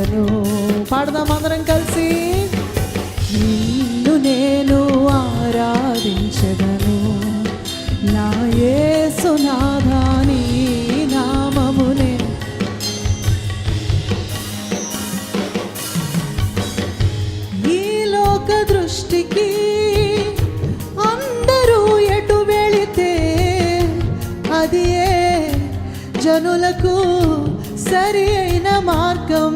ఆరాధించెదను. పాడదాం అందరం కలిసి. నిన్ను నేను ఆరాధించెదను నా యేసునాథా నీ నామమునే. ఈ లోక దృష్టికి అందరూ ఎటు వెళితే అది జనులకు సరి అయిన మార్గం.